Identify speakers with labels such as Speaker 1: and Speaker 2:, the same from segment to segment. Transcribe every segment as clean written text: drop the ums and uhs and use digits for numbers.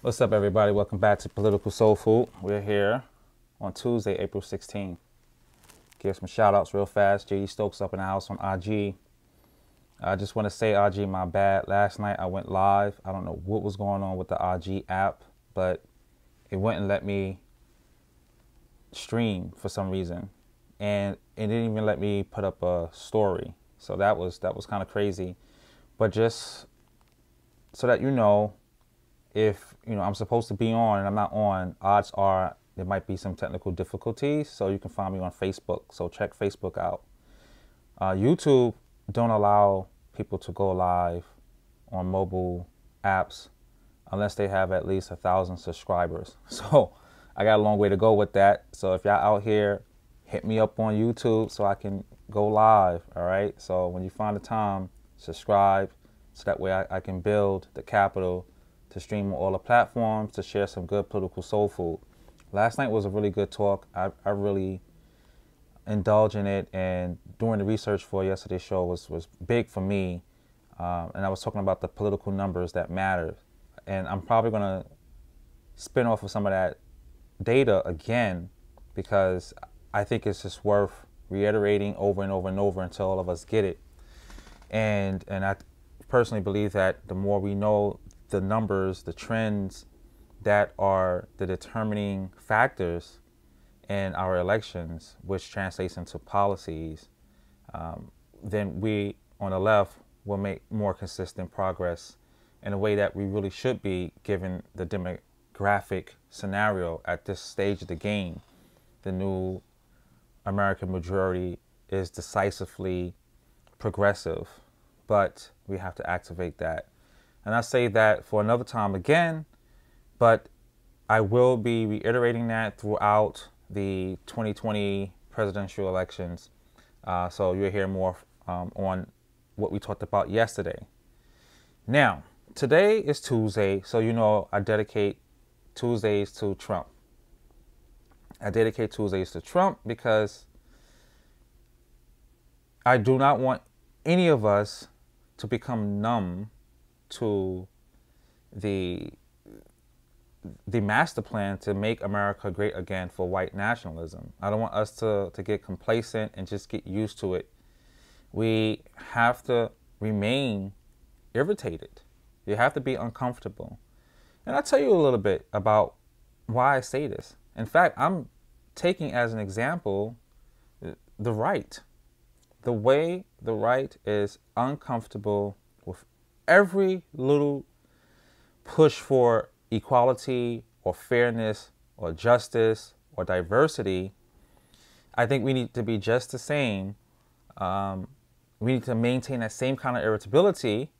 Speaker 1: What's up, everybody? Welcome back to Political Soul Food. We're here on Tuesday, April 16th. Give some shout outs real fast. JD Stokes up in the house on IG. I just want to say, IG, my bad. Last night I went live. I don't know what was going on with the IG app, but it wouldn't let me stream for some reason. And it didn't even let me put up a story. So that was kind of crazy. But just so that you know, if I'm supposed to be on and I'm not on, odds are there might be some technical difficulties. So you can find me on Facebook. So check Facebook out. YouTube don't allow people to go live on mobile apps unless they have at least 1,000 subscribers. So I got a long way to go with that. So if y'all out here, hit me up on YouTube so I can go live. All right. So when you find the time, subscribe so that way I can build the capital to stream on all the platforms, to share some good political soul food. Last night was a really good talk. I really indulged in it, and doing the research for yesterday's show was big for me. And I was talking about the political numbers that matter. And I'm probably going to spin off of some of that data again, because I think it's just worth reiterating over and over and over until all of us get it. And I personally believe that the more we know the numbers, the trends that are the determining factors in our elections, which translates into policies, then we on the left will make more consistent progress in a way that we really should be, given the demographic scenario at this stage of the game. The new American majority is decisively progressive, but we have to activate that. And I say that for another time again, but I will be reiterating that throughout the 2020 presidential elections. So you'll hear more on what we talked about yesterday. Now, today is Tuesday, so I dedicate Tuesdays to Trump. I dedicate Tuesdays to Trump because I do not want any of us to become numb to the master plan to make America great again for white nationalism. I don't want us to get complacent and just get used to it. We have to remain irritated. You have to be uncomfortable. And I'll tell you a little bit about why I say this. In fact, I'm taking as an example the right. The way the right is uncomfortable with every little push for equality or fairness or justice or diversity. I think we need to be just the same. We need to maintain that same kind of irritability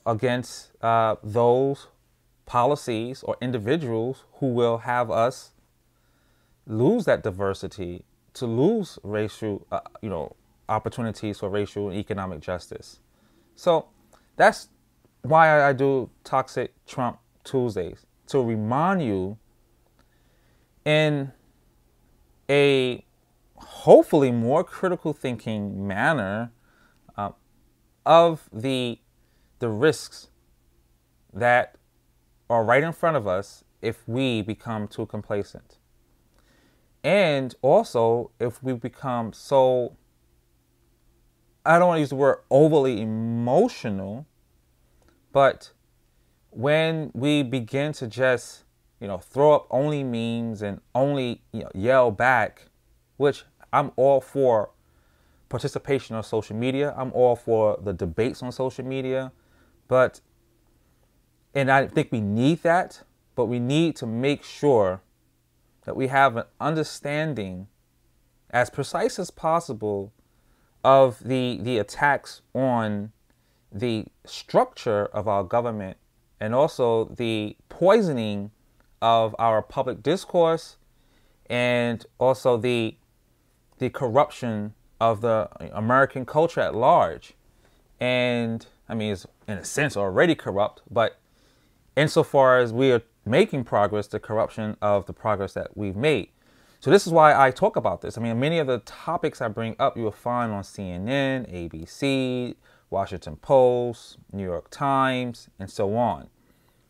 Speaker 1: against those policies or individuals who will have us lose that diversity, to lose racial, opportunities for racial and economic justice. So that's why I do Toxic Trump Tuesdays, to remind you in a hopefully more critical thinking manner of the risks that are right in front of us if we become too complacent. And also if we become so, I don't want to use the word overly emotional, but when we begin to just, throw up only memes and only yell back, which I'm all for participation on social media. I'm all for the debates on social media, and I think we need that, but we need to make sure that we have an understanding as precise as possible of the attacks on the structure of our government, and also the poisoning of our public discourse, and also the corruption of the American culture at large. And I mean, it's in a sense already corrupt, but insofar as we are making progress, the corruption of the progress that we've made. So this is why I talk about this. I mean, many of the topics I bring up, you will find on CNN, ABC, Washington Post, New York Times, and so on.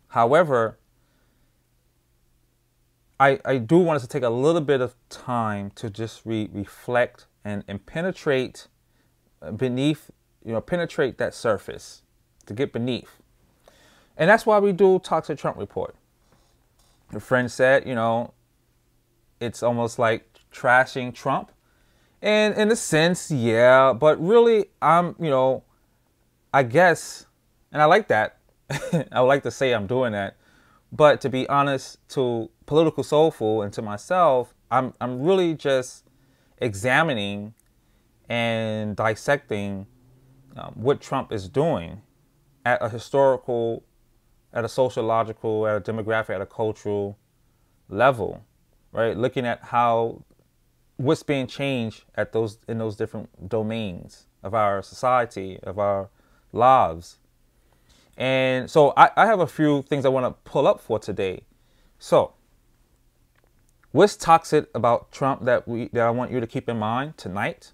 Speaker 1: However, I do want us to take a little bit of time to just reflect and penetrate beneath, penetrate that surface, to get beneath. And that's why we do Toxic Trump Report. A friend said, it's almost like trashing Trump. And in a sense, yeah, but really, I guess, and I like that. I would like to say I'm doing that. But to be honest, to Political Soulful and to myself, I'm really just examining and dissecting what Trump is doing at a historical, at a sociological, at a demographic, at a cultural level, right? Looking at how what's being changed at in those different domains of our society, of our lives. And so I have a few things I want to pull up for today. So what's toxic about Trump that I want you to keep in mind tonight?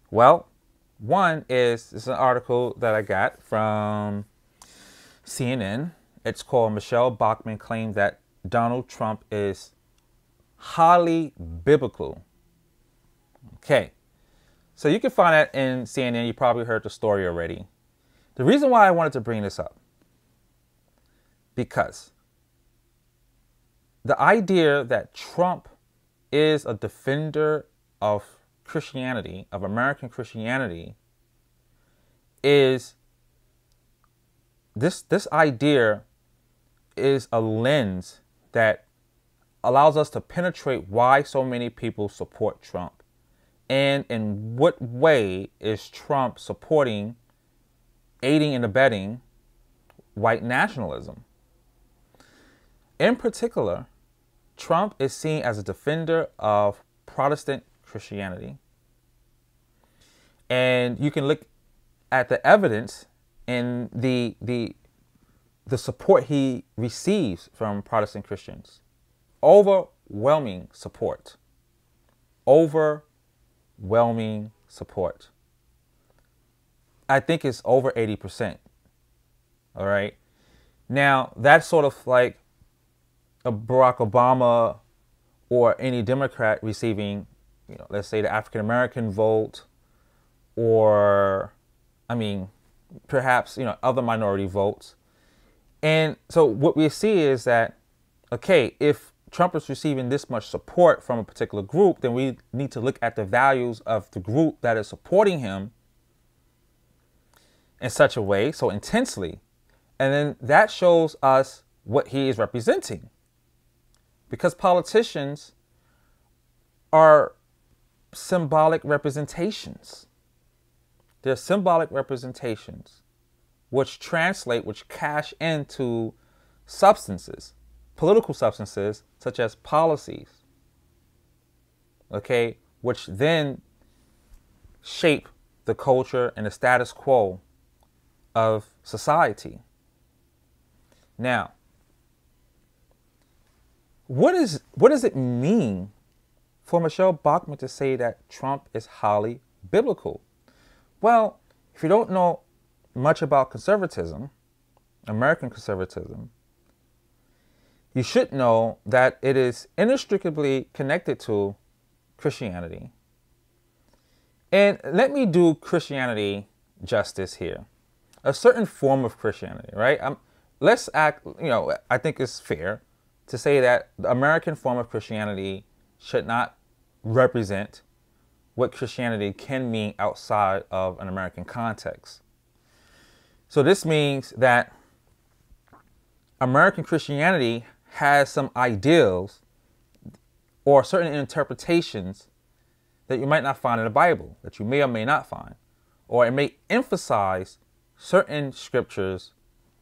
Speaker 1: Well, one is, this is an article that I got from CNN. It's called Michelle Bachmann Claimed That Donald Trump is Highly Biblical. Okay, so you can find that in CNN. You probably heard the story already. The reason why I wanted to bring this up, because the idea that Trump is a defender of Christianity, of American Christianity, is this idea is a lens that allows us to penetrate why so many people support Trump. And in what way is Trump supporting, aiding and abetting white nationalism? In particular, Trump is seen as a defender of Protestant Christianity. And you can look at the evidence in the support he receives from Protestant Christians. Overwhelming support. Overwhelming support. I think it's over 80%. All right. Now, that's sort of like a Barack Obama or any Democrat receiving, let's say the African American vote, or, perhaps, other minority votes. And so what we see is that, okay, if Trump is receiving this much support from a particular group, then we need to look at the values of the group that is supporting him in such a way, so intensely. And then that shows us what he is representing. Because politicians are symbolic representations. They're symbolic representations which translate, which cash into substances, political substances, such as policies, okay, which then shape the culture and the status quo of society. Now, what does it mean for Michelle Bachmann to say that Trump is highly biblical? Well, if you don't know much about conservatism, American conservatism, you should know that it is inextricably connected to Christianity. And let me do Christianity justice here. A certain form of Christianity, right? Let's act, I think it's fair to say that the American form of Christianity should not represent what Christianity can mean outside of an American context. So this means that American Christianity has some ideals or certain interpretations that you might not find in the Bible, that you may or may not find. Or it may emphasize certain scriptures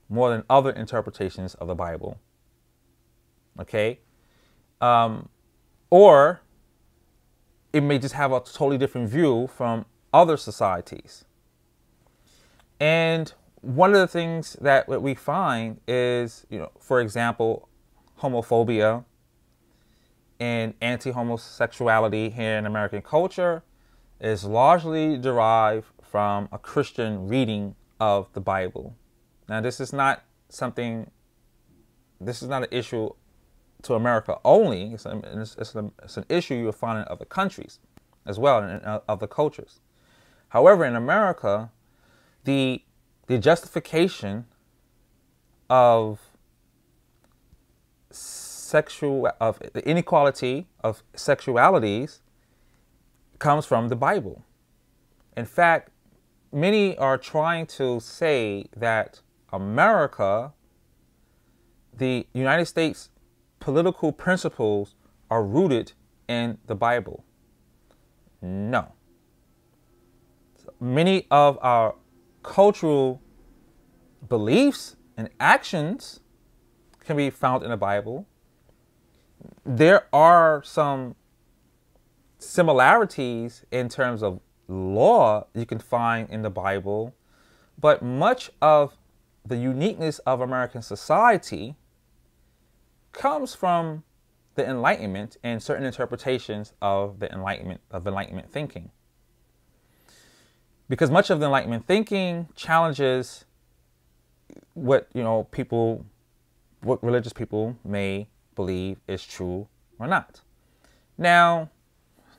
Speaker 1: more than other interpretations of the Bible. Okay? Or it may just have a totally different view from other societies. And one of the things that we find is, for example, homophobia and anti-homosexuality here in American culture is largely derived from a Christian reading of the Bible. Now, this is not an issue to America only. It's an issue you'll find in other countries as well, and in other cultures. However, in America, the justification of the inequality of sexualities comes from the Bible. In fact, many are trying to say that America, the United States political principles are rooted in the Bible. No. Many of our cultural beliefs and actions can be found in the Bible. There are some similarities in terms of law you can find in the Bible, but much of the uniqueness of American society comes from the Enlightenment and certain interpretations of the Enlightenment thinking. Because much of the Enlightenment thinking challenges what religious people may believe is true or not. Now,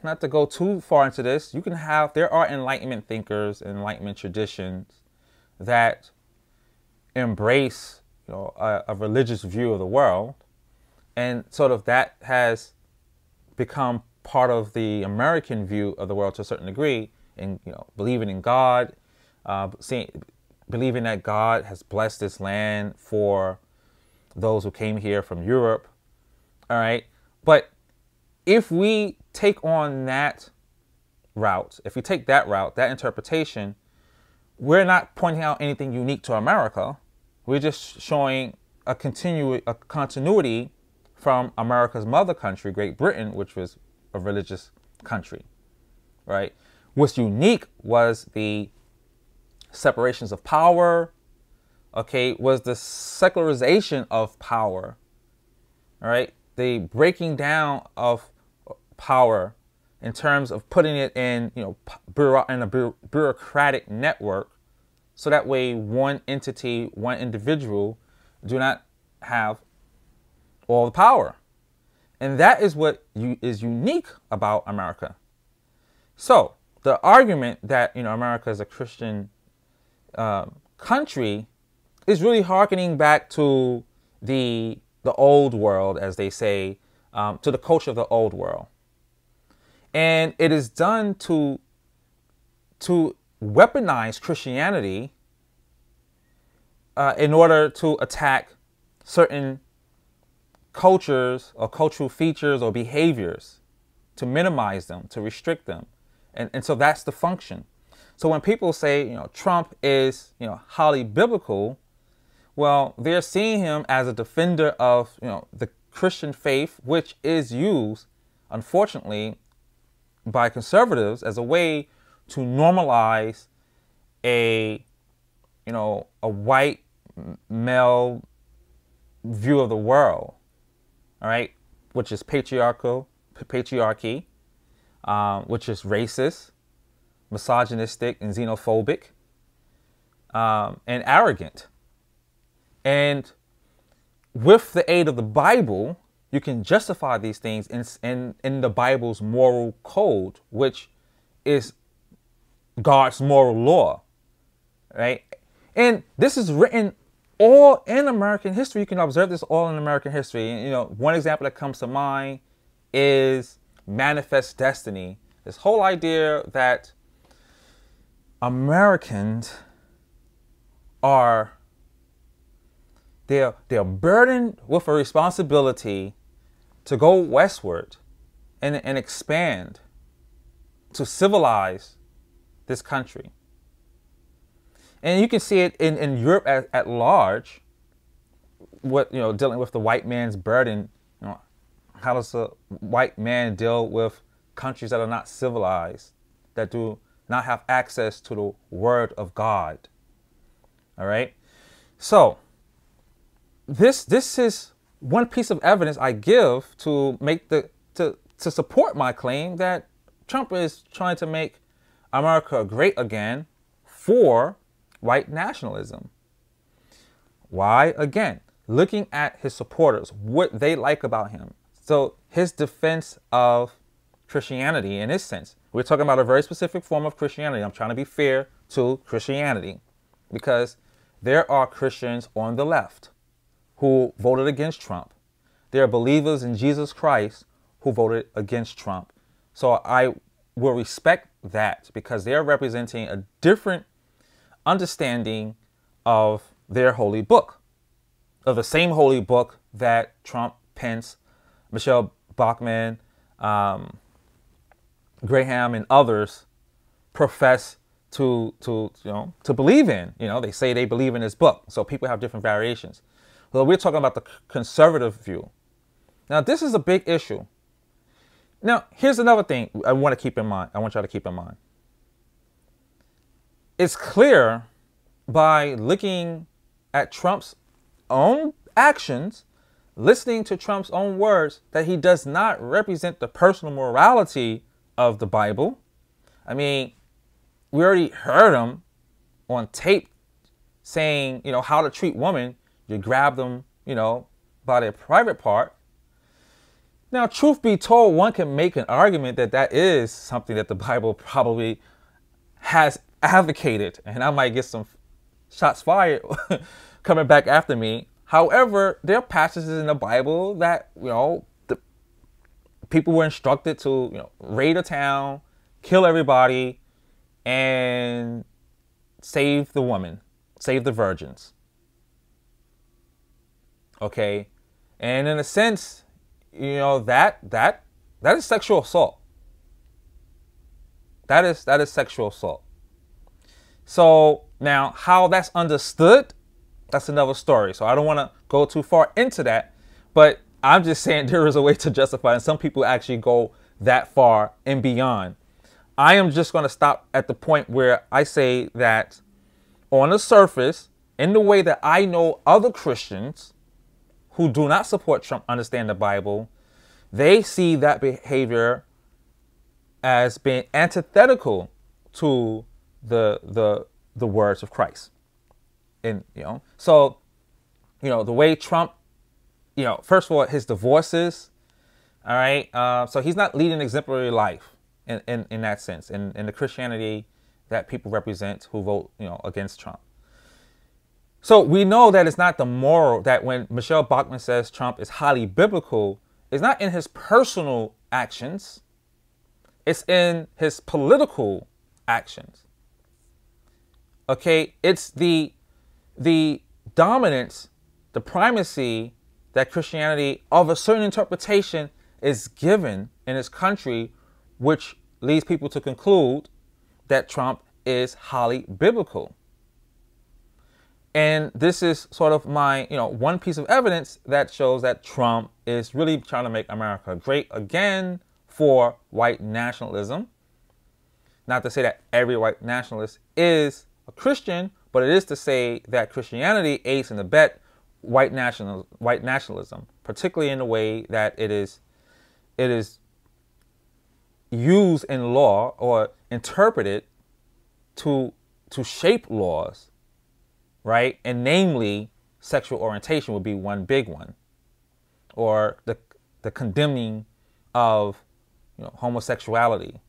Speaker 1: not to go too far into this, there are Enlightenment thinkers and Enlightenment traditions that embrace a religious view of the world, and sort of that has become part of the American view of the world to a certain degree, and believing in God, believing that God has blessed this land for those who came here from Europe. All right, but if we take on that route, that interpretation, we're not pointing out anything unique to America. We're just showing a continuity from America's mother country, Great Britain, which was a religious country, right? What's unique was the separations of power, was the secularization of power, all right? The breaking down of power in terms of putting it in, in a bureaucratic network, so that way one entity, one individual do not have all the power. And that is what is unique about America. So the argument that, America is a Christian country is really hearkening back to the old world, as they say, to the culture of the old world. And it is done to weaponize Christianity in order to attack certain cultures or cultural features or behaviors, to minimize them, to restrict them. And so that's the function. So when people say, Trump is, highly biblical, well, they're seeing him as a defender of, the Christian faith, which is used, unfortunately, by conservatives as a way to normalize a white male view of the world, all right, which is patriarchy, which is racist, misogynistic, and xenophobic, and arrogant. And with the aid of the Bible, you can justify these things in the Bible's moral code, which is God's moral law, right? And this is written all in American history. You can observe this all in American history. And, one example that comes to mind is Manifest Destiny. This whole idea that Americans they're burdened with a responsibility to go westward and expand, to civilize this country. And you can see it in Europe at large, dealing with the white man's burden. How does a white man deal with countries that are not civilized, that do not have access to the word of God? All right. So this is one piece of evidence I give to make to support my claim that Trump is trying to make America great again for white nationalism. Why? Again, looking at his supporters, what they like about him. So his defense of Christianity, in this sense, we're talking about a very specific form of Christianity. I'm trying to be fair to Christianity because there are Christians on the left who voted against Trump. There are believers in Jesus Christ who voted against Trump. So I will respect that because they are representing a different understanding of their holy book, of the same holy book that Trump, Pence, Michelle Bachmann, Graham, and others profess to believe in. They say they believe in his book. So people have different variations. So we're talking about the conservative view. Now, this is a big issue. Now, here's another thing I want to keep in mind. I want y'all to keep in mind. It's clear by looking at Trump's own actions, listening to Trump's own words, that he does not represent the personal morality of the Bible. I mean, we already heard him on tape saying, how to treat women. You grab them, by their private part. Now, truth be told, one can make an argument that that is something that the Bible probably has advocated. And I might get some shots fired coming back after me. However, there are passages in the Bible that, the people were instructed to, raid a town, kill everybody, and save the woman, save the virgins. Okay. And in a sense, that is sexual assault. That is sexual assault. So now how that's understood, that's another story. So I don't want to go too far into that, but I'm just saying there is a way to justify it. And some people actually go that far and beyond. I am just going to stop at the point where I say that on the surface, in the way that I know other Christians who do not support Trump understand the Bible, they see that behavior as being antithetical to the words of Christ. And so the way Trump, first of all, his divorces, all right, so he's not leading an exemplary life in that sense, in the Christianity that people represent who vote against Trump. So we know that it's not the moral, that when Michelle Bachmann says Trump is highly biblical, it's not in his personal actions. It's in his political actions. Okay, it's the dominance, the primacy that Christianity of a certain interpretation is given in this country, which leads people to conclude that Trump is highly biblical. And this is sort of my, one piece of evidence that shows that Trump is really trying to make America great again for white nationalism. Not to say that every white nationalist is a Christian, but it is to say that Christianity aids and abets white nationalism, particularly in the way that it is used in law or interpreted to shape laws. Right? And namely, sexual orientation would be one big one. Or the condemning of homosexuality.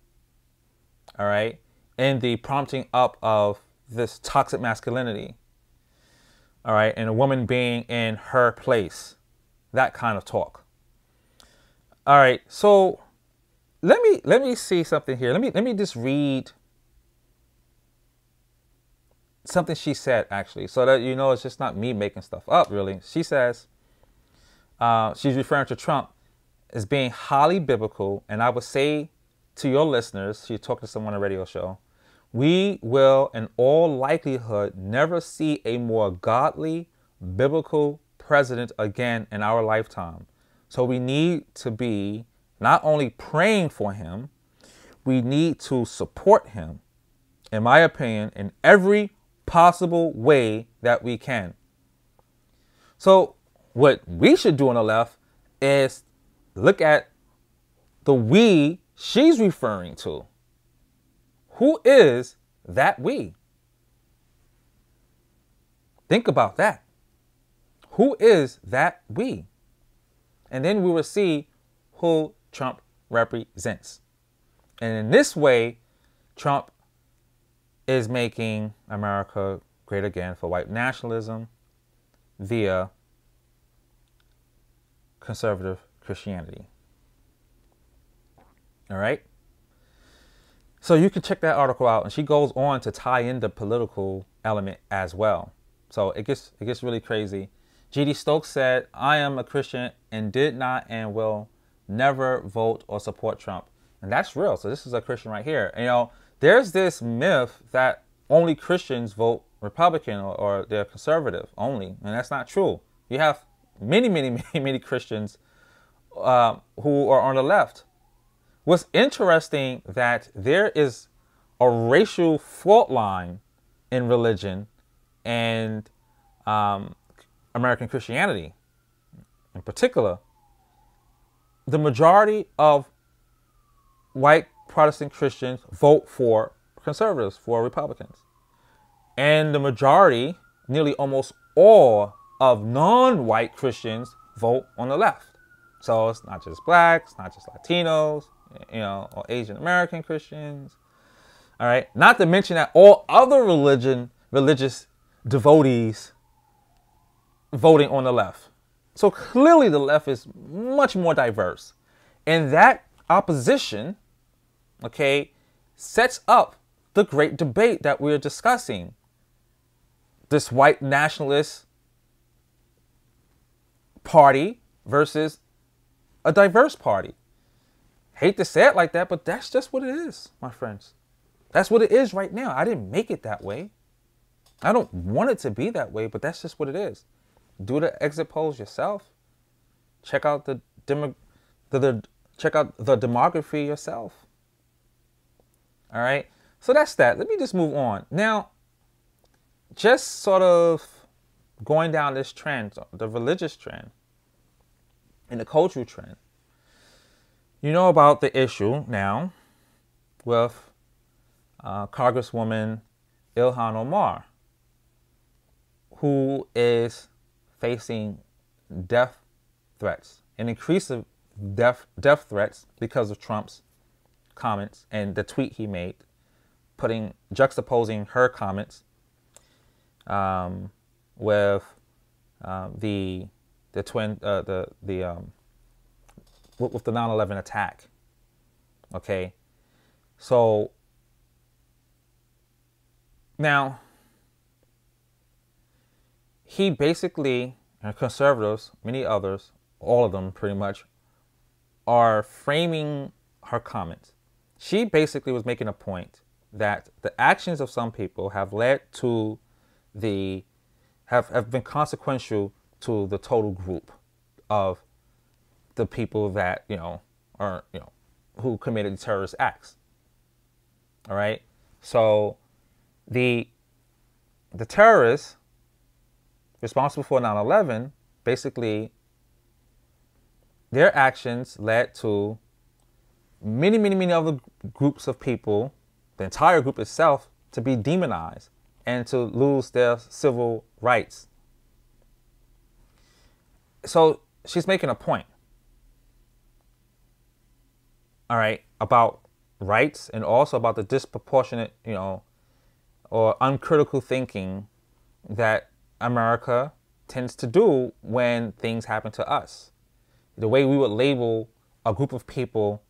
Speaker 1: All right? And the prompting up of this toxic masculinity. All right? And a woman being in her place. That kind of talk. All right. So let me see something here. Let me just read something she said, actually, so that it's just not me making stuff up, really. She says, she's referring to Trump as being highly biblical, and I would say to your listeners, she's talking to someone on a radio show, we will, in all likelihood, never see a more godly, biblical president again in our lifetime. So we need to be not only praying for him, we need to support him, in my opinion, in every possible way that we can. So what we should do on the left is look at the we she's referring to. Who is that we? Think about that. Who is that we? And then we will see who Trump represents. And in this way, Trump is making America great again for white nationalism via conservative Christianity. All right? So you can check that article out, and she goes on to tie in the political element as well. So it gets really crazy. G.D. Stokes said, "I am a Christian and did not and will never vote or support Trump." And that's real. So this is a Christian right here. You know, there's this myth that only Christians vote Republican or they're conservative only, and that's not true. You have many Christians who are on the left. What's interesting that there is a racial fault line in religion and American Christianity in particular. The majority of white Protestant Christians vote for conservatives, for Republicans. And the majority, nearly almost all of non-white Christians vote on the left. So it's not just blacks, not just Latinos, you know, or Asian American Christians. All right. Not to mention that all other religious devotees voting on the left. So clearly the left is much more diverse. And that opposition, okay, sets up the great debate that we're discussing. This white nationalist party versus a diverse party. Hate to say it like that, but that's just what it is, my friends. That's what it is right now. I didn't make it that way. I don't want it to be that way, but that's just what it is. Do the exit polls yourself. Check out the demography yourself. All right. So that's that. Let me just move on. Now, just sort of going down this trend, the religious trend and the cultural trend. You know about the issue now with Congresswoman Ilhan Omar, who is facing death threats, an increase of death threats because of Trump's comments and the tweet he made, juxtaposing her comments with the 9/11 attack. Okay, so now he basically, and conservatives, many others, all of them pretty much, are framing her comments. She basically was making a point that the actions of some people have led to have been consequential to the total group of the people that, who committed terrorist acts. All right. So the terrorists responsible for 9/11, basically their actions led to many other groups of people, the entire group itself, to be demonized and to lose their civil rights. So she's making a point, all right, about rights and also about the disproportionate, or uncritical thinking that America tends to do when things happen to us. The way we would label a group of people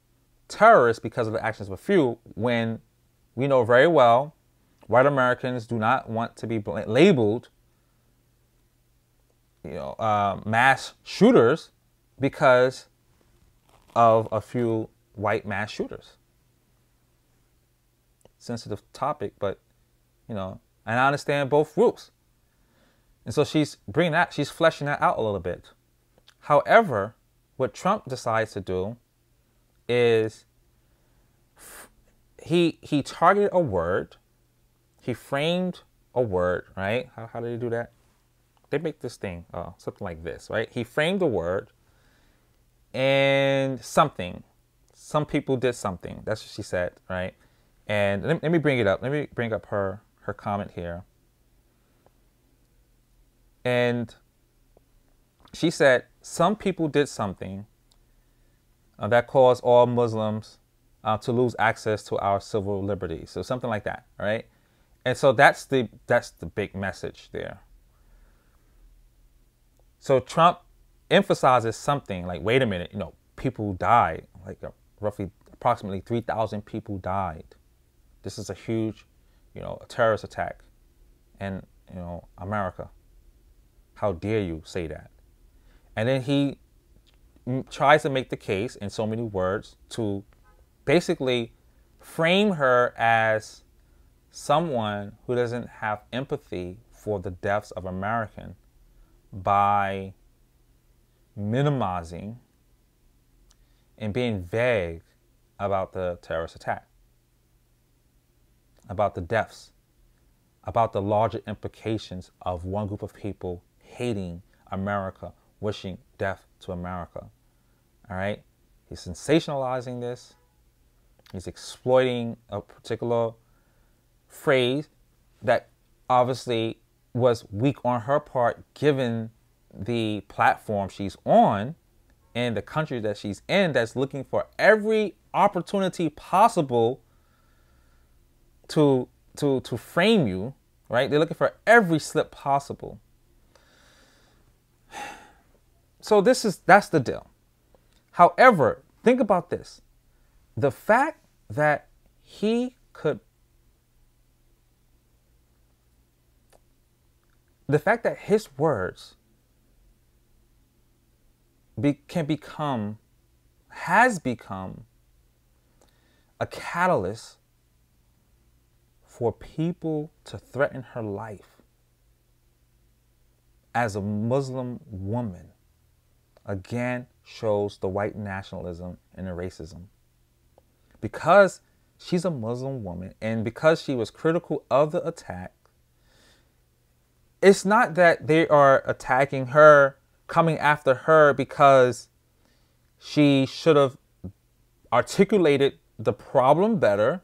Speaker 1: terrorists because of the actions of a few, when we know very well white Americans do not want to be labeled mass shooters because of a few white mass shooters. Sensitive topic, but and I understand both groups. And so she's fleshing that out a little bit. However, what Trump decides to do is he targeted a word, he framed a word, right? How do they do that? They make this thing, something like this, right? He framed a word and something. Some people did something. That's what she said, right? And let me bring it up. Let me bring up her comment here. And She said some people did something that caused all Muslims to lose access to our civil liberties. So something like that, right? And so that's the big message there. So Trump emphasizes something like, wait a minute, people died, like roughly approximately 3,000 people died. This is a huge, a terrorist attack in, America. How dare you say that? And then he tries to make the case in so many words to basically frame her as someone who doesn't have empathy for the deaths of Americans by minimizing and being vague about the terrorist attack, about the deaths, about the larger implications of one group of people hating America, wishing death to America. All right? He's sensationalizing this. He's exploiting a particular phrase that obviously was weak on her part given the platform she's on and the country that she's in that's looking for every opportunity possible to frame you, right? They're looking for every slip possible. So that's the deal. However, think about this. The fact that his words has become a catalyst for people to threaten her life as a Muslim woman, again shows the white nationalism and the racism. Because she's a Muslim woman and because she was critical of the attack, it's not that they are attacking her, coming after her because she should have articulated the problem better.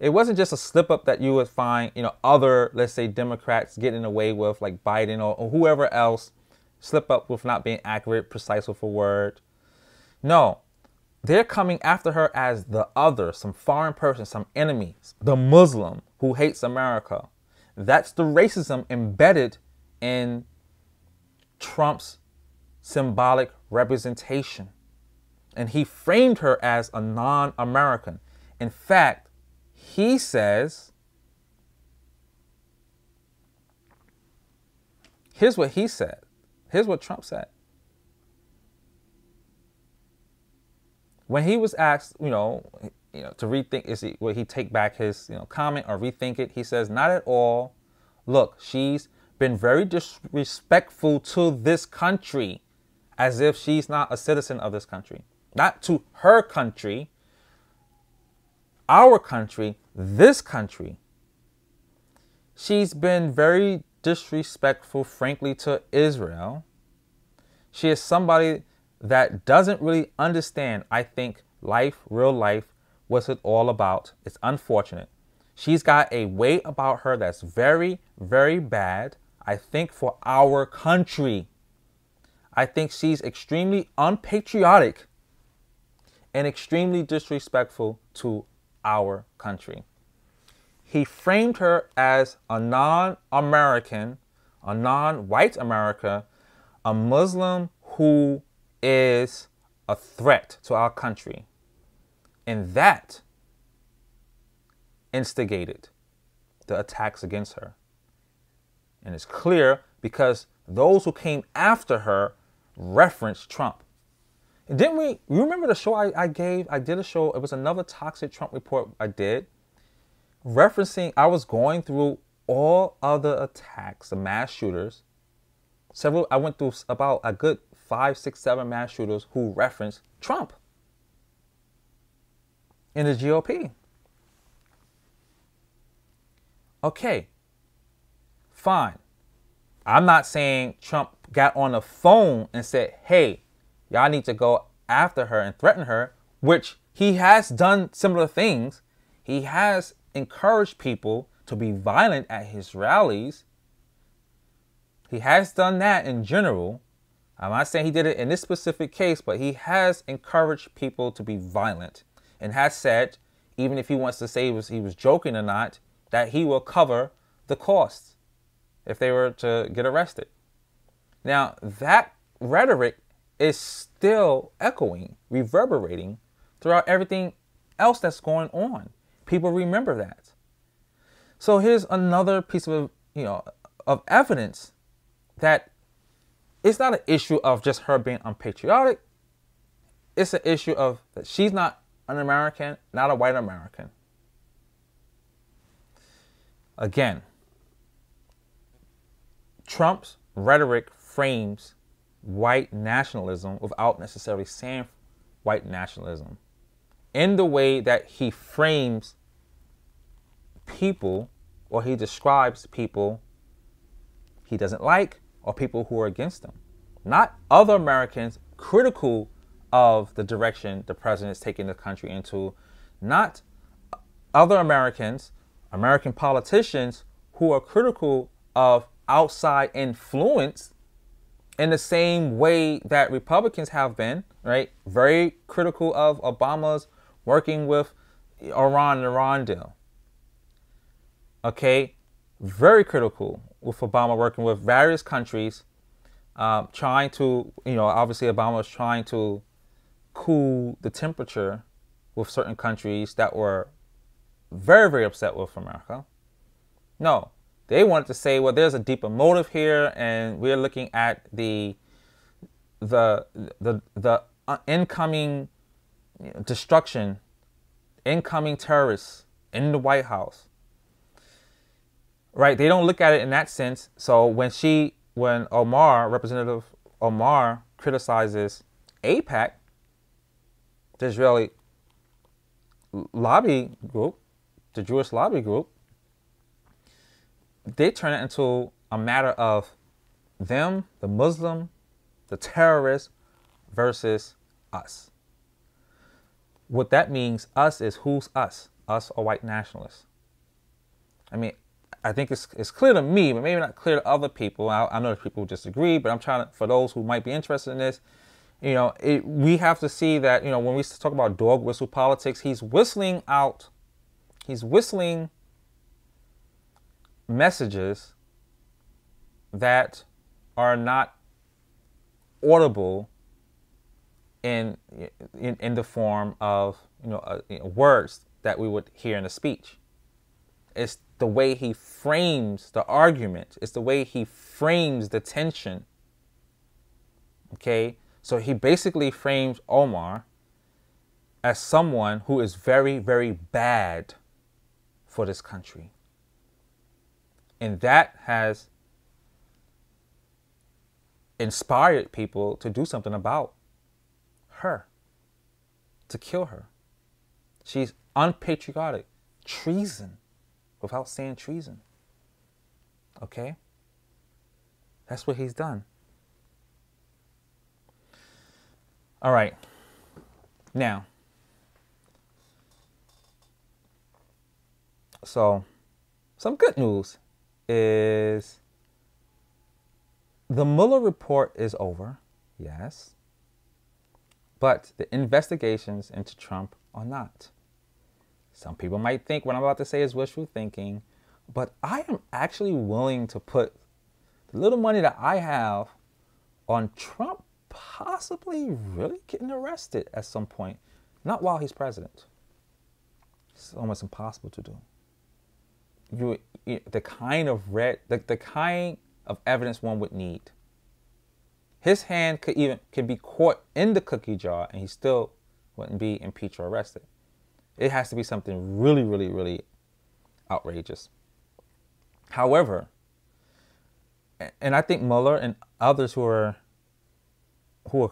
Speaker 1: It wasn't just a slip up that you would find, other, let's say, Democrats getting away with, like Biden or whoever else, slip up with not being accurate, precise with a word. No, they're coming after her as the other, some foreign person, some enemy, the Muslim who hates America. That's the racism embedded in Trump's symbolic representation. And he framed her as a non-American. In fact, he says, here's what he said. Here's what Trump said. When he was asked, to rethink, will he take back his, comment or rethink it? He says, not at all. Look, she's been very disrespectful to this country, as if she's not a citizen of this country. Not to her country, our country, this country. She's been very disrespectful, frankly, to Israel. She is somebody that doesn't really understand, I think, life, real life, what's it all about. It's unfortunate. She's got a way about her that's very, very bad, I think, for our country. I think she's extremely unpatriotic and extremely disrespectful to our country. He framed her as a non-American, a non-white America, a Muslim who is a threat to our country. And that instigated the attacks against her. And it's clear because those who came after her referenced Trump. Didn't we? You remember the show I did a show. It was another Toxic Trump report I did. Referencing, I was going through all other attacks, the mass shooters. I went through about a good 5, 6, 7 mass shooters who referenced Trump in the GOP. Okay, fine. I'm not saying Trump got on the phone and said, hey, y'all need to go after her and threaten her, which he has done similar things. He has encouraged people to be violent at his rallies. He has done that in general. I'm not saying he did it in this specific case, but he has encouraged people to be violent and has said, even if he wants to say he was joking or not, that he will cover the costs if they were to get arrested. Now, that rhetoric is still echoing, reverberating throughout everything else that's going on. People remember that. So here's another piece of, of evidence that it's not an issue of just her being unpatriotic. It's an issue of that she's not an American, not a white American. Again, Trump's rhetoric frames white nationalism without necessarily saying white nationalism, in the way that he frames people, or he describes people he doesn't like, or people who are against him. Not other Americans critical of the direction the president is taking the country into. Not other Americans, American politicians who are critical of outside influence in the same way that Republicans have been, right? Very critical of Obama's working with Iran, the Iran deal. Okay? Very critical with Obama working with various countries, trying to, obviously Obama was trying to cool the temperature with certain countries that were very, very upset with America. No, they wanted to say, well, there's a deeper motive here, and we're looking at the incoming destruction, incoming terrorists in the White House. Right? They don't look at it in that sense. So when Representative Omar criticizes AIPAC, the Israeli lobby group, the Jewish lobby group, they turn it into a matter of them, the Muslim, the terrorists, versus us. What that means, us, is who's us? Us or white nationalists? I mean, I think it's clear to me, but maybe not clear to other people. I know that people disagree, but I'm trying to, for those who might be interested in this, we have to see that, when we talk about dog whistle politics, he's whistling messages that are not audible in the form of words that we would hear in a speech. It's the way he frames the argument. It's the way he frames the tension. Okay? So he basically frames Omar as someone who is very, very bad for this country. And that has inspired people to do something about her, to kill her. She's unpatriotic. Treason. Without saying treason. Okay? That's what he's done. All right. Now, so some good news is the Mueller report is over, yes, but the investigations into Trump are not. Some people might think what I'm about to say is wishful thinking, but I am actually willing to put the little money that I have on Trump possibly really getting arrested at some point. Not while he's president. It's almost impossible to do. The kind of evidence one would need. His hand could be caught in the cookie jar and he still wouldn't be impeached or arrested. It has to be something really, really, really outrageous. However, and I think Mueller and others who are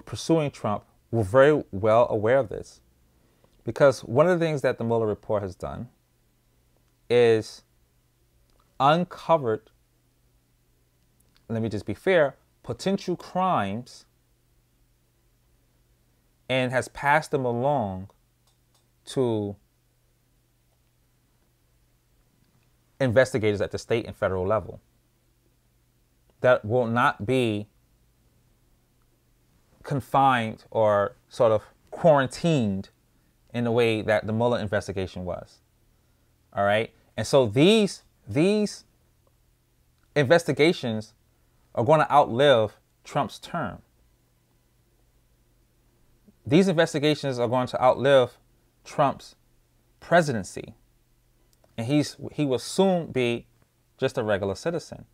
Speaker 1: pursuing Trump were very well aware of this. Because one of the things that the Mueller report has done is uncovered, let me just be fair, potential crimes and has passed them along to investigators at the state and federal level that will not be confined or sort of quarantined in the way that the Mueller investigation was. All right. And so these investigations are going to outlive Trump's term. These investigations are going to outlive Trump's presidency. And he will soon be just a regular citizen.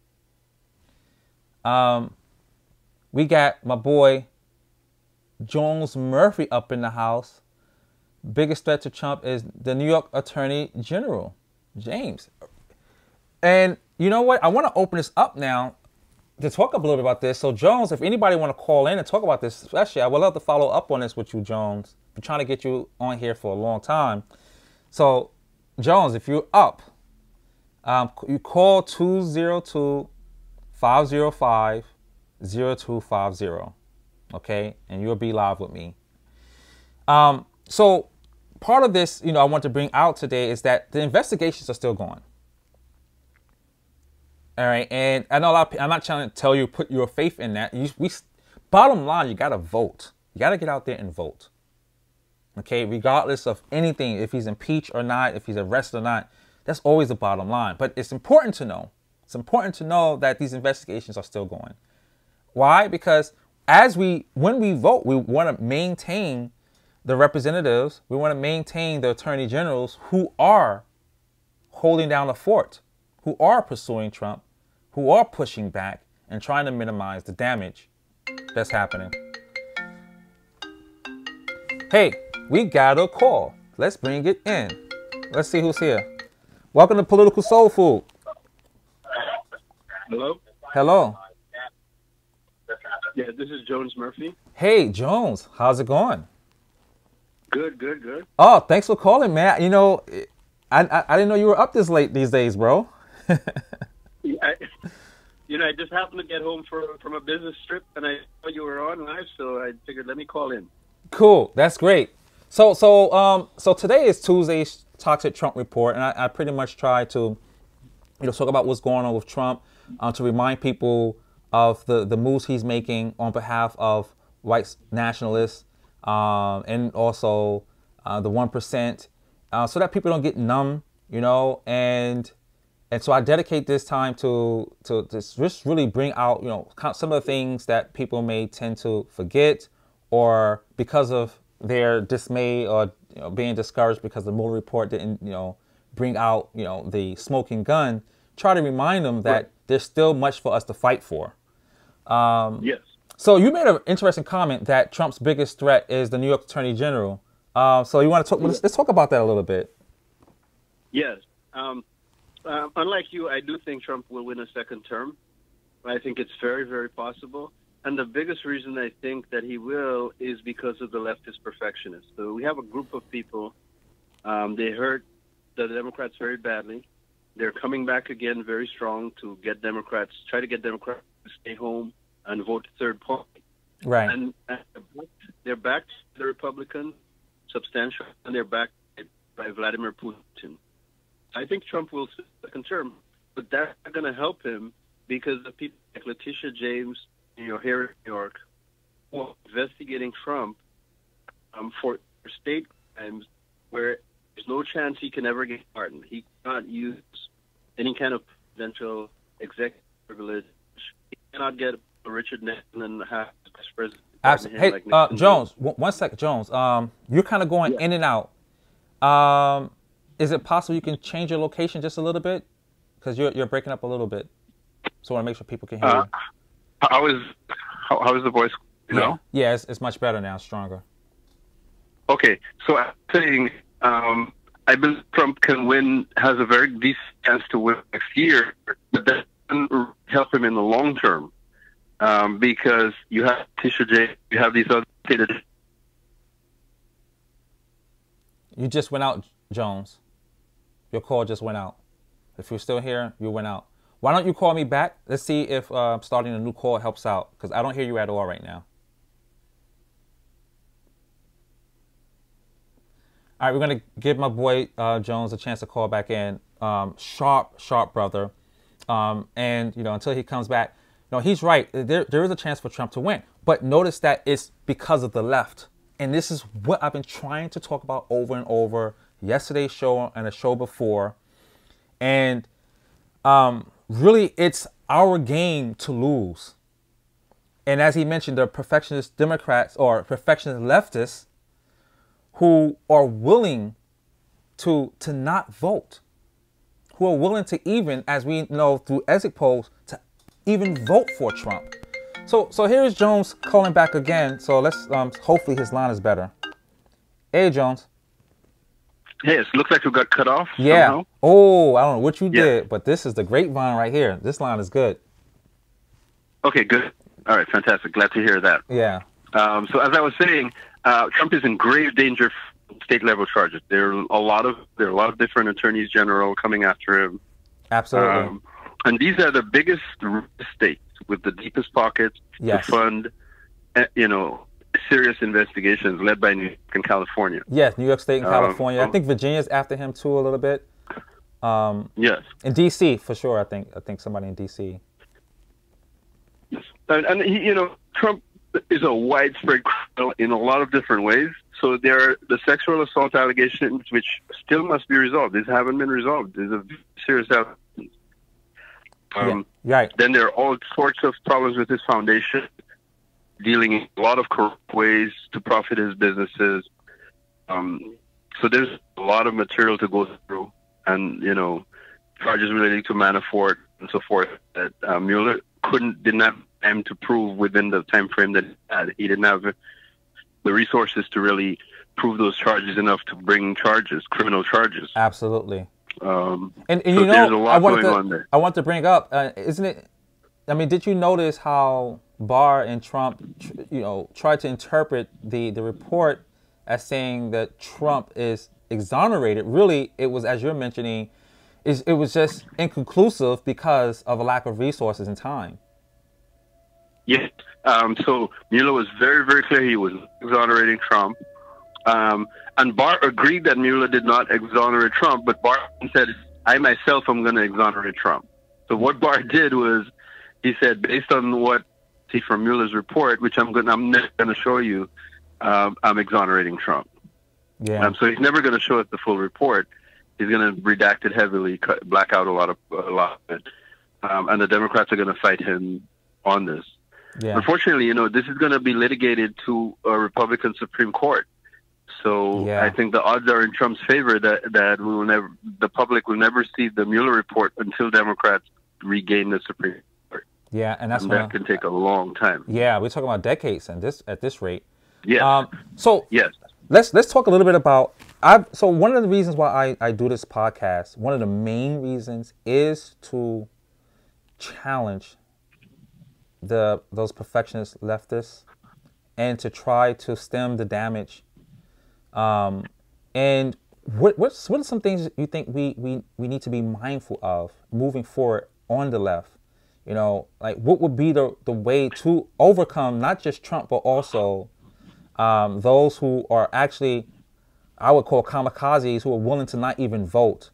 Speaker 1: We got my boy Jones Murphy up in the house. Biggest threat to Trump is the New York Attorney General, James. And you know what? I want to open this up now to talk a little bit about this. So Jones, if anybody want to call in and talk about this, especially, I would love to follow up on this with you, Jones. Been trying to get you on here for a long time. So Jones, if you're up, you call 202-505-0250. Okay, and you'll be live with me. So part of this, I want to bring out today is that the investigations are still going. All right, and I know I'm not trying to tell you put your faith in that. Bottom line, you got to vote. You got to get out there and vote. Okay, regardless of anything, if he's impeached or not, if he's arrested or not, that's always the bottom line. But it's important to know. It's important to know that these investigations are still going. Why? Because when we vote, we want to maintain the representatives. We want to maintain the attorney generals who are holding down the fort, who are pursuing Trump, who are pushing back and trying to minimize the damage that's happening. Hey, we got a call. Let's bring it in. Let's see who's here. Welcome to Political Soul Food.
Speaker 2: Hello?
Speaker 1: Hello.
Speaker 2: Yeah, this is Jones Murphy.
Speaker 1: Hey, Jones. How's it going?
Speaker 2: Good, good, good.
Speaker 1: Oh, thanks for calling, man. I didn't know you were up this late these days, bro.
Speaker 2: I just happened to get home from a business trip, and I saw you were on live, so I figured let me call in.
Speaker 1: Cool. That's great. So today is Tuesday's Toxic Trump Report, and I pretty much try to, talk about what's going on with Trump, to remind people of the moves he's making on behalf of white nationalists, and also the 1%, so that people don't get numb, and so I dedicate this time to just really bring out, some of the things that people may tend to forget, or because of their dismay or being discouraged because the Mueller report didn't, bring out, the smoking gun. Try to remind them that there's still much for us to fight for.
Speaker 2: Yes.
Speaker 1: So you made an interesting comment that Trump's biggest threat is the New York Attorney General. So you want to talk? Let's talk about that a little bit.
Speaker 2: Yes. Unlike you, I do think Trump will win a second term. I think it's very, very possible. And the biggest reason I think that he will is because of the leftist perfectionists. So we have a group of people, they hurt the Democrats very badly. They're coming back again very strong to try to get Democrats to stay home and vote third party.
Speaker 1: Right.
Speaker 2: And they're backed by the Republicans, substantial, and they're backed by Vladimir Putin. I think Trump will sit second term, but that's not going to help him because of people like Letitia James, here in New York, who are investigating Trump for state crimes where there's no chance he can ever get pardoned. He cannot use any kind of presidential executive privilege. He cannot get a Richard Nixon and have the vice president.
Speaker 1: Absolutely. Hey,
Speaker 2: like
Speaker 1: Jones, 1 second, Jones. You're kind of going in and out. Is it possible you can change your location just a little bit? Because you're breaking up a little bit. So I want to make sure people can hear you.
Speaker 3: How is the voice?
Speaker 1: Yeah, it's much better now, stronger.
Speaker 3: Okay, so I'm saying I believe Trump has a very decent chance to win next year, but that doesn't help him in the long term because you have Tisha J, you have these other stated.
Speaker 1: You just went out, Jones. Your call just went out. If you're still here, you went out. Why don't you call me back? Let's see if starting a new call helps out, because I don't hear you at all right now. All right, we're going to give my boy Jones a chance to call back in. Sharp brother. And, until he comes back, he's right. There is a chance for Trump to win. But notice that it's because of the left. And this is what I've been trying to talk about over and over, yesterday's show and a show before. And really, it's our game to lose. And as he mentioned, the perfectionist Democrats or perfectionist leftists who are willing to not vote, who are willing to even, as we know through exit polls, to even vote for Trump. So here's Jones calling back again. So let's hopefully his line is better. Hey, Jones.
Speaker 3: Hey, it looks like we got cut off.
Speaker 1: Yeah.
Speaker 3: Somehow.
Speaker 1: Oh, I don't know what you did, but this is the grapevine right here. This line is good.
Speaker 3: Okay, good. All right, fantastic. Glad to hear that.
Speaker 1: Yeah.
Speaker 3: So as I was saying, Trump is in grave danger from state level charges. There are a lot of different attorneys general coming after him.
Speaker 1: Absolutely.
Speaker 3: And these are the biggest states with the deepest pockets
Speaker 1: Yes.
Speaker 3: to fund, serious investigations led by New York and California.
Speaker 1: Yes, New York State and California. I think Virginia's after him too a little bit.
Speaker 3: Yes.
Speaker 1: In D.C. for sure. I think somebody in D.C.
Speaker 3: Yes. And he, Trump is a widespread criminal in a lot of different ways. So there are the sexual assault allegations, which still must be resolved. These haven't been resolved. These are serious allegations.
Speaker 1: Right.
Speaker 3: Then there are all sorts of problems with his foundation, dealing in a lot of corrupt ways to profit his businesses. So there's a lot of material to go through, and charges relating to Manafort and so forth that Mueller didn't have time to prove within the time frame that he had. He didn't have the resources to really prove those charges enough to bring criminal charges.
Speaker 1: Absolutely.
Speaker 3: And
Speaker 1: so
Speaker 3: there's a lot going on there.
Speaker 1: I want to bring up, isn't it? I mean, did you notice how Barr and Trump, tried to interpret the report as saying that Trump is exonerated? Really, it was, as you're mentioning, it was just inconclusive because of a lack of resources and time.
Speaker 3: Yes. So Mueller was very, very clear he was exonerating Trump. And Barr agreed that Mueller did not exonerate Trump, but Barr said, I myself am going to exonerate Trump. So what Barr did was, he said, based on what see from Mueller's report, which I'm never going to show you, I'm exonerating Trump.
Speaker 1: Yeah.
Speaker 3: So he's never going to show us the full report. He's going to redact it heavily, black out a lot of it, and the Democrats are going to fight him on this.
Speaker 1: Yeah.
Speaker 3: Unfortunately, this is going to be litigated to a Republican Supreme Court. So
Speaker 1: Yeah.
Speaker 3: I think the odds are in Trump's favor that the public will never see the Mueller report until Democrats regain the Supreme Court.
Speaker 1: Yeah, and
Speaker 3: that can take a long time.
Speaker 1: Yeah, we're talking about decades at this rate.
Speaker 3: Yes. Yes.
Speaker 1: Let's talk a little bit about. So one of the reasons why I do this podcast, one of the main reasons, is to challenge those perfectionist leftists and to try to stem the damage. And what are some things you think we need to be mindful of moving forward on the left? Like what would be the way to overcome not just Trump, but also those who are actually, I would call kamikazes, who are willing to not even vote.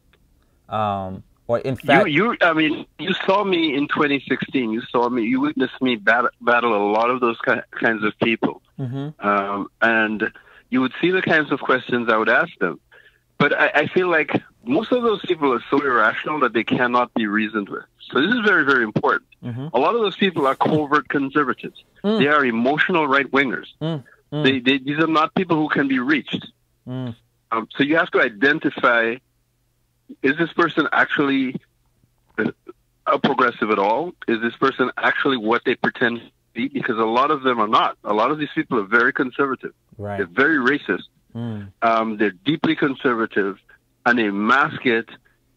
Speaker 1: Or in fact,
Speaker 3: you saw me in 2016. You witnessed me battle a lot of those kinds of people.
Speaker 1: Mm-hmm.
Speaker 3: And you would see the kinds of questions I would ask them. But I feel like most of those people are so irrational that they cannot be reasoned with. So this is very, very important.
Speaker 1: Mm-hmm.
Speaker 3: A lot of those people are covert conservatives. They are emotional right-wingers. These are not people who can be reached. So you have to identify, is this person actually a progressive at all? Is this person actually what they pretend to be? Because a lot of them are not. A lot of these people are very conservative.
Speaker 1: Right.
Speaker 3: They're very racist. They're deeply conservative, and they mask it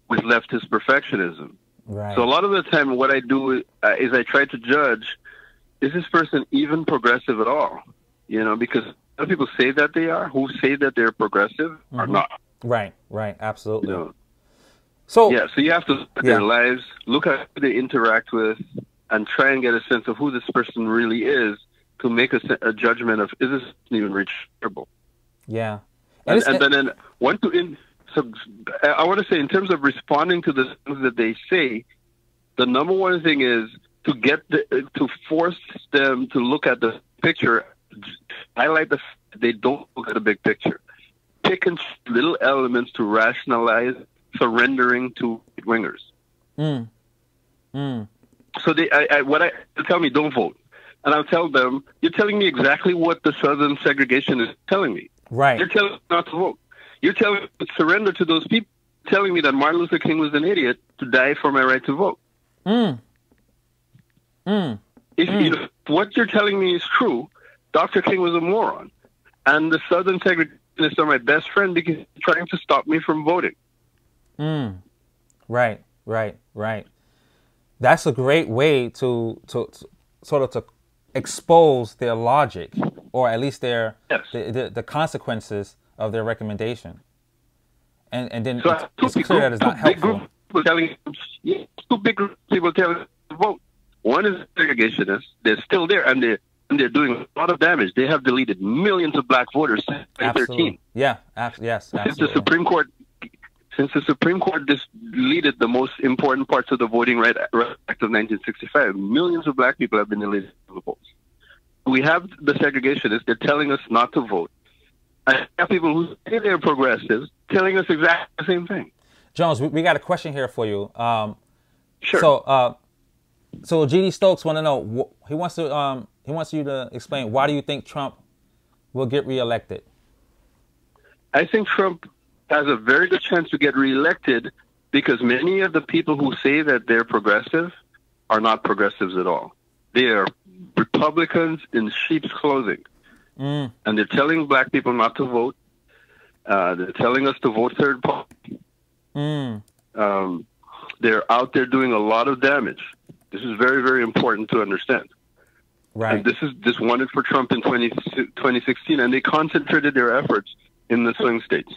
Speaker 3: with leftist perfectionism.
Speaker 1: Right.
Speaker 3: So a lot of the time what I do is I try to judge, is this person even progressive at all? Because a lot of people say that they are, who say that they're progressive are not.
Speaker 1: Right, absolutely. So
Speaker 3: you have to look at their lives, look at who they interact with, and try and get a sense of who this person really is to make a judgment of, is this even reachable?
Speaker 1: Yeah.
Speaker 3: And then I want to say, in terms of responding to the things that they say, the number one thing is to force them to look at the picture, highlight the they don't look at the big picture. Pick and little elements to rationalize surrendering to wingers.
Speaker 1: Mm. Mm.
Speaker 3: So they tell me don't vote, and I'll tell them you're telling me exactly what the Southern segregation is telling me.
Speaker 1: Right.
Speaker 3: You're telling me not to vote. You're telling me to surrender to those people. Telling me that Martin Luther King was an idiot to die for my right to vote.
Speaker 1: Mm. Mm.
Speaker 3: If what you're telling me is true, Dr. King was a moron, and the Southern segregationists are my best friend because they're trying to stop me from voting.
Speaker 1: Mm. Right. That's a great way to sort of to expose their logic, or at least their the consequences of their recommendation. And then
Speaker 3: so
Speaker 1: it's clear that it's not helpful.
Speaker 3: Two big groups of people telling to vote. One is segregationists. They're still there, and they're doing a lot of damage. They have deleted millions of black voters since 2013.
Speaker 1: Yeah, yes, absolutely.
Speaker 3: Since the Supreme Court deleted the most important parts of the Voting Rights Act of 1965, millions of black people have been deleted from the polls. We have the segregationists. They're telling us not to vote. I have people who say they're progressives telling us exactly the same thing.
Speaker 1: Jones, we got a question here for you.
Speaker 3: Sure.
Speaker 1: So G.D. Stokes want to know. He wants you to explain, why do you think Trump will get reelected?
Speaker 3: I think Trump has a very good chance to get reelected because many of the people who say that they're progressive are not progressives at all. They are Republicans in sheep's clothing. And they're telling black people not to vote. They're telling us to vote third party. They're out there doing a lot of damage. This is very, very important to understand.
Speaker 1: Right.
Speaker 3: And this won it for Trump in 2016, and they concentrated their efforts in the swing states.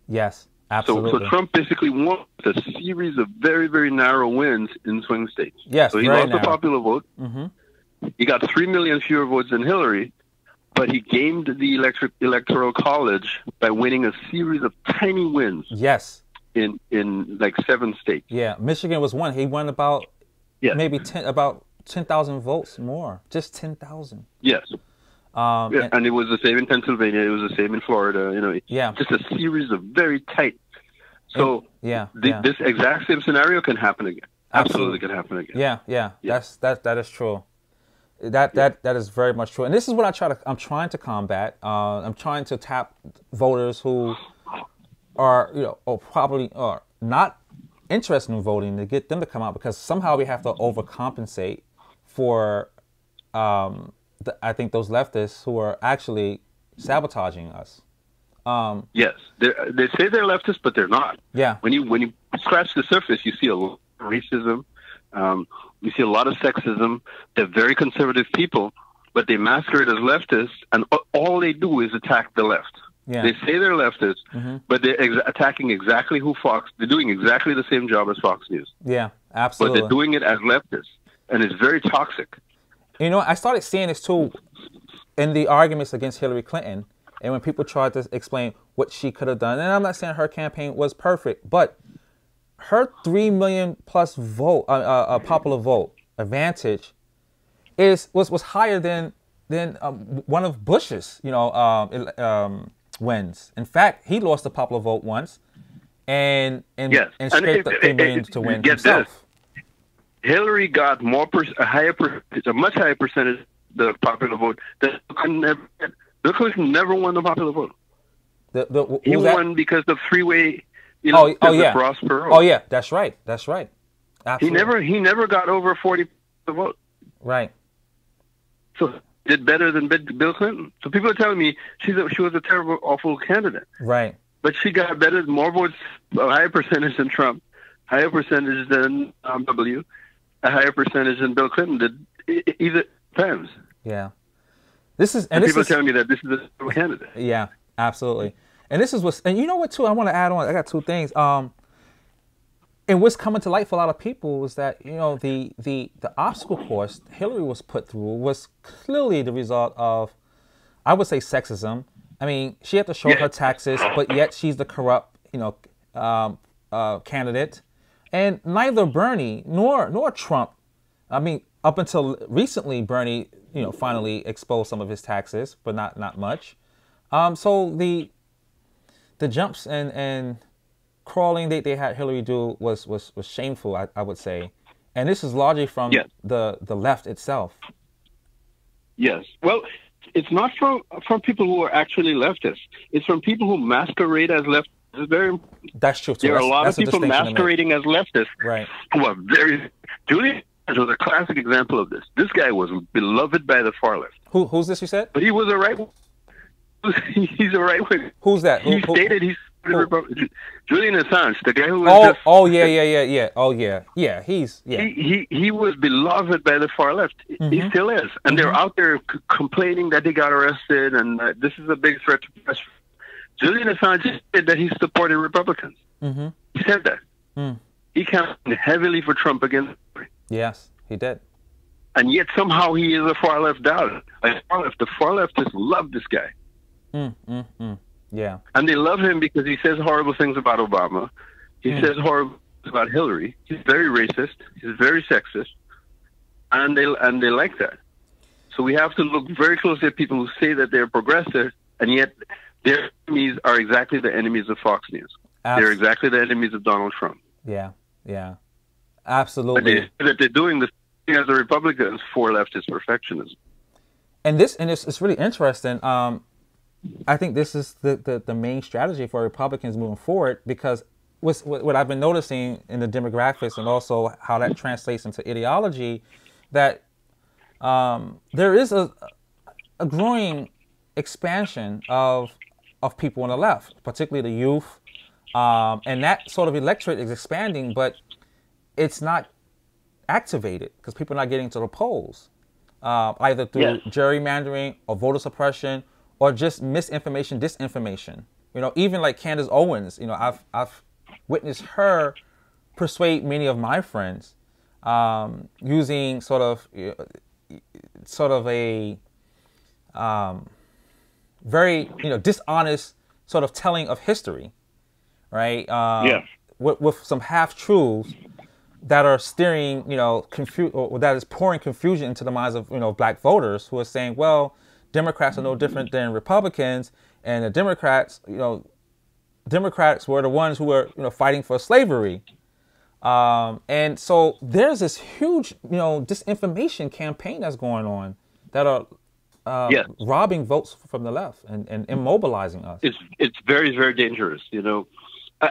Speaker 1: Yes, absolutely.
Speaker 3: So Trump basically won a series of very, very narrow wins in swing states.
Speaker 1: Yes,
Speaker 3: so he lost the popular vote. He got 3 million fewer votes than Hillary. But he gamed the electoral college by winning a series of tiny wins.
Speaker 1: Yes.
Speaker 3: In like 7 states.
Speaker 1: Yeah, Michigan was one. He won about maybe 10,000 votes more, just 10,000.
Speaker 3: Yes. And it was the same in Pennsylvania. It was the same in Florida. Just a series of very tight. So this exact same scenario can happen again. Absolutely can happen again.
Speaker 1: Yeah. That is true. That is very much true, and this is what I'm trying to combat. I'm trying to tap voters who are or probably are not interested in voting, to get them to come out, because somehow we have to overcompensate for I think those leftists who are actually sabotaging us.
Speaker 3: Yes, they say they're leftists, but they're not.
Speaker 1: Yeah.
Speaker 3: When you scratch the surface, you see a lot of racism. You see a lot of sexism. They're very conservative people, but they masquerade as leftists, and all they do is attack the left. Yeah. They say they're leftists, but they're attacking exactly who Fox. They're doing exactly the same job as Fox News.
Speaker 1: Yeah, absolutely.
Speaker 3: But they're doing it as leftists, and it's very toxic.
Speaker 1: I started seeing this too in the arguments against Hillary Clinton, and when people tried to explain what she could have done. And I'm not saying her campaign was perfect, but her 3 million plus vote, popular vote advantage was higher than one of Bush's, wins. In fact, he lost the popular vote once, and scraped the 3 million to win himself.
Speaker 3: Hillary got a much higher percentage of the popular vote than Bill Clinton never won the popular vote. He won because of three-way. Ross Perot.
Speaker 1: Oh yeah, that's right. Absolutely.
Speaker 3: He never got over 40% the vote.
Speaker 1: Right.
Speaker 3: So did better than Bill Clinton. So people are telling me she was a terrible, awful candidate.
Speaker 1: Right.
Speaker 3: But she got more votes, a higher percentage than Trump, higher percentage than W, a higher percentage than Bill Clinton did either times.
Speaker 1: Yeah.
Speaker 3: People are telling me that this is a terrible candidate.
Speaker 1: Yeah, absolutely. And this is and you know what too, I want to add on, I got 2 things. And what's coming to light for a lot of people is that, the obstacle course Hillary was put through was clearly the result of, I would say, sexism. I mean, she had to show her taxes, but yet she's the corrupt, candidate. And neither Bernie nor Trump, I mean, up until recently, Bernie, finally exposed some of his taxes, but not much. So the jumps and crawling they had Hillary do was shameful, I would say, and this is largely from the left itself.
Speaker 3: Yes. Well, it's not from people who are actually leftists. It's from people who masquerade as leftists. It's very.
Speaker 1: That's true.
Speaker 3: There are a lot of people masquerading as leftists,
Speaker 1: right?
Speaker 3: Who are very. Julian Assange was a classic example of this. This guy was beloved by the far left.
Speaker 1: Who's this? You said?
Speaker 3: But he was a right. He's a right wing.
Speaker 1: Who's that?
Speaker 3: He stated he's. Julian Assange, the guy who
Speaker 1: was yeah. Oh yeah.
Speaker 3: He was beloved by the far left. He still is, and they're out there complaining that he got arrested, and this is a big threat to press. Julian Assange said that he supported Republicans. He said that. He campaigned heavily for Trump against Hillary.
Speaker 1: Yes, he did.
Speaker 3: And yet somehow he is a far left doubter. The far leftists love this guy.
Speaker 1: Yeah.
Speaker 3: And they love him because he says horrible things about Obama. He says horrible things about Hillary. He's very racist. He's very sexist. And they like that. So we have to look very closely at people who say that they're progressive, and yet their enemies are exactly the enemies of Fox News. They're exactly the enemies of Donald Trump.
Speaker 1: Yeah. Absolutely.
Speaker 3: But they're doing the thing as the Republicans for leftist perfectionism.
Speaker 1: And it's really interesting. I think this is the main strategy for Republicans moving forward, because what I've been noticing in the demographics and also how that translates into ideology, that there is a growing expansion of people on the left, particularly the youth, and that sort of electorate is expanding, but it's not activated because people are not getting to the polls, either through gerrymandering or voter suppression or just misinformation, disinformation. Even like Candace Owens, I've witnessed her persuade many of my friends using sort of a very dishonest sort of telling of history, right? With some half truths that are steering, or that is pouring confusion into the minds of black voters who are saying, well, Democrats are no different than Republicans, and the Democrats were the ones who were fighting for slavery, and so there's this huge disinformation campaign that's going on that are robbing votes from the left and immobilizing us.
Speaker 3: It's very, very dangerous,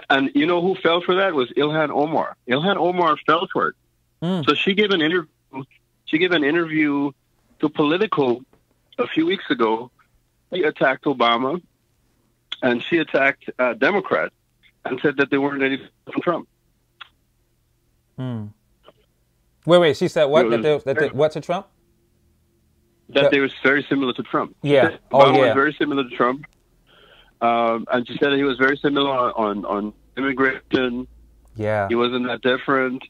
Speaker 3: and who fell for that was Ilhan Omar. Ilhan Omar fell for it. So she gave an interview to Politico a few weeks ago. She attacked Obama, and she attacked Democrats, and said that they weren't any from Trump.
Speaker 1: Wait. She said what? What to Trump?
Speaker 3: That they were very similar to Trump.
Speaker 1: Yeah.
Speaker 3: Obama was very similar to Trump. And she said that he was very similar on immigration.
Speaker 1: Yeah.
Speaker 3: He wasn't that different.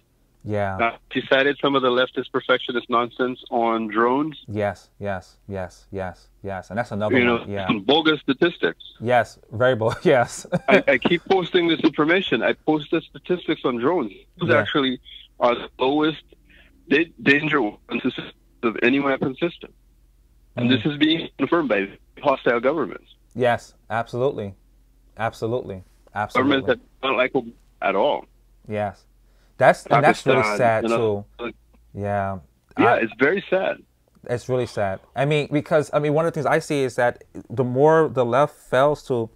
Speaker 1: Yeah.
Speaker 3: She cited some of the leftist perfectionist nonsense on drones.
Speaker 1: Yes. And that's another one. Yeah.
Speaker 3: Bogus statistics.
Speaker 1: Yes. Very bogus. Yes.
Speaker 3: I keep posting this information. I posted statistics on drones. These actually are the lowest danger weapons of any weapon system. And this is being confirmed by hostile governments.
Speaker 1: Yes, absolutely.
Speaker 3: Governments that don't like them at all.
Speaker 1: Yes. That's really sad too. Yeah.
Speaker 3: Yeah, it's very sad.
Speaker 1: It's really sad. Because one of the things I see is that the more the left fails to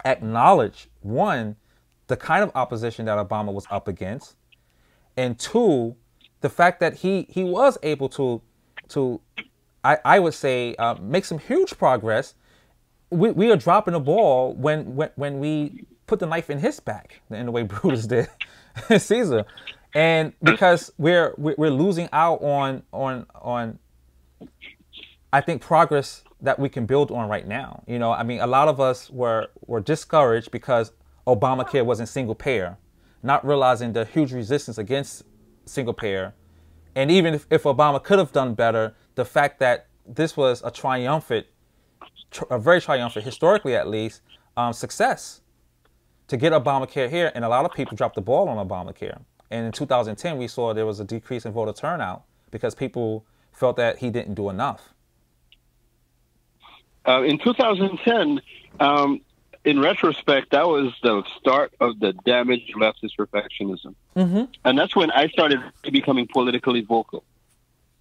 Speaker 1: acknowledge, one, the kind of opposition that Obama was up against, and two, the fact that he was able to I would say make some huge progress. We are dropping the ball when we put the knife in his back in the way Brutus did Caesar, and because we're losing out on I think progress that we can build on right now. A lot of us were discouraged because Obamacare wasn't single payer, not realizing the huge resistance against single payer, and even if Obama could have done better, the fact that this was a very triumphant, historically at least, success to get Obamacare here, and a lot of people dropped the ball on Obamacare. And in 2010, we saw there was a decrease in voter turnout because people felt that he didn't do enough.
Speaker 2: In 2010, in retrospect, that was the start of the damaged leftist perfectionism. And that's when I started becoming politically vocal.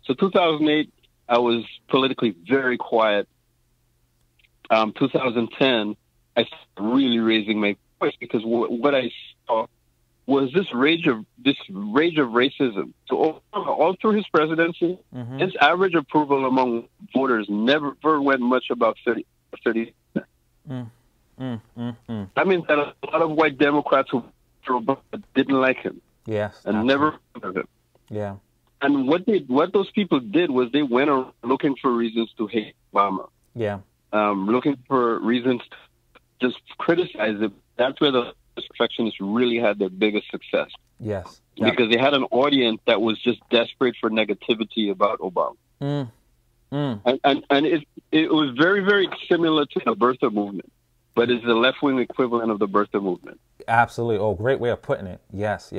Speaker 2: So 2008, I was politically very quiet. 2010, I started really raising my voice because what I saw was this rage of racism. So all through his presidency, his average approval among voters never went much above 30%. That means that a lot of white Democrats who didn't like him.
Speaker 1: Yes.
Speaker 2: And never heard of him.
Speaker 1: Yeah.
Speaker 2: And what those people did was they went around looking for reasons to hate Obama.
Speaker 1: Yeah.
Speaker 2: Looking for reasons to just criticize him. That's where the perfectionists really had their biggest success.
Speaker 1: Yes.
Speaker 2: Because they had an audience that was just desperate for negativity about Obama. And it was very, very similar to the birther movement, but it's the left-wing equivalent of the birther movement.
Speaker 1: Absolutely. Oh, great way of putting it. Yes.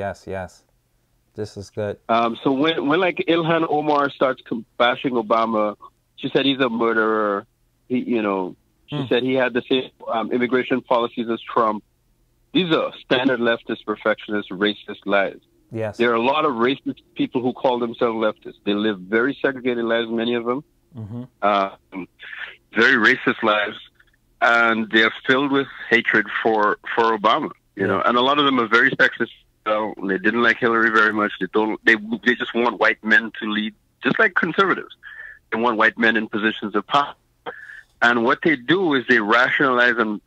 Speaker 1: This is good.
Speaker 2: So when like Ilhan Omar starts bashing Obama, she said he's a murderer. She said he had the same immigration policies as Trump. These are standard leftist, perfectionist, racist lies.
Speaker 1: Yes.
Speaker 2: There are a lot of racist people who call themselves leftists. They live very segregated lives, many of them. Very racist lives. And they're filled with hatred for Obama, you know. And a lot of them are very sexist. They didn't like Hillary very much. They just want white men to lead, just like conservatives. They want white men in positions of power. And what they do is they rationalize and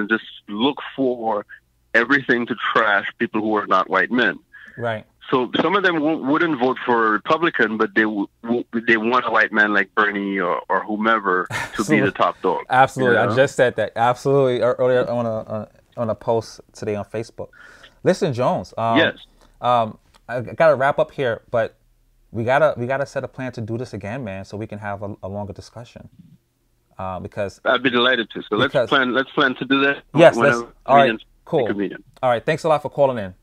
Speaker 2: just look for everything to trash people who are not white men.
Speaker 1: Right.
Speaker 2: So some of them wouldn't vote for a Republican, but they want a white man like Bernie or whomever to be the top dog.
Speaker 1: Absolutely. You know? I just said that. Absolutely. Earlier on a post today on Facebook. Listen, Jones.
Speaker 2: Yes.
Speaker 1: I got to wrap up here, but we gotta set a plan to do this again, man, so we can have a longer discussion. Because
Speaker 2: I'd be delighted to. So let's plan to do that.
Speaker 1: Yes. All right. Cool.
Speaker 2: Convenient.
Speaker 1: All right. Thanks a lot for calling in.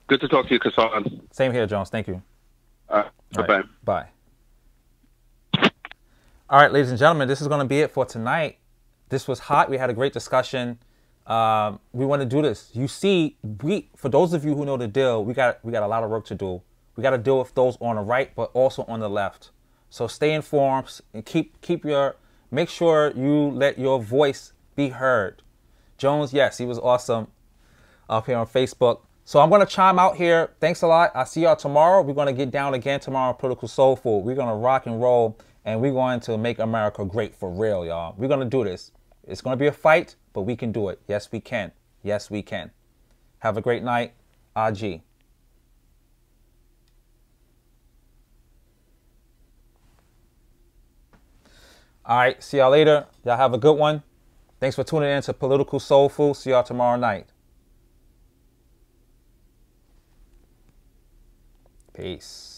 Speaker 2: Good to talk to you, Kassan.
Speaker 1: Same here, Jones. Thank you.
Speaker 2: Bye-bye.
Speaker 1: Right. Bye. All right, ladies and gentlemen, this is going to be it for tonight. This was hot. We had a great discussion. We want to do this. You see, for those of you who know the deal, we got a lot of work to do. We got to deal with those on the right, but also on the left. So stay informed and make sure you let your voice be heard. Jones, yes, he was awesome up here on Facebook. So I'm going to chime out here. Thanks a lot. I'll see y'all tomorrow. We're going to get down again tomorrow on Political Soul Food. We're going to rock and roll, and we're going to make America great for real, y'all. We're going to do this. It's going to be a fight, but we can do it. Yes, we can. Yes, we can. Have a great night. Aji. All right, see y'all later. Y'all have a good one. Thanks for tuning in to Political Soul Food. See y'all tomorrow night. Peace.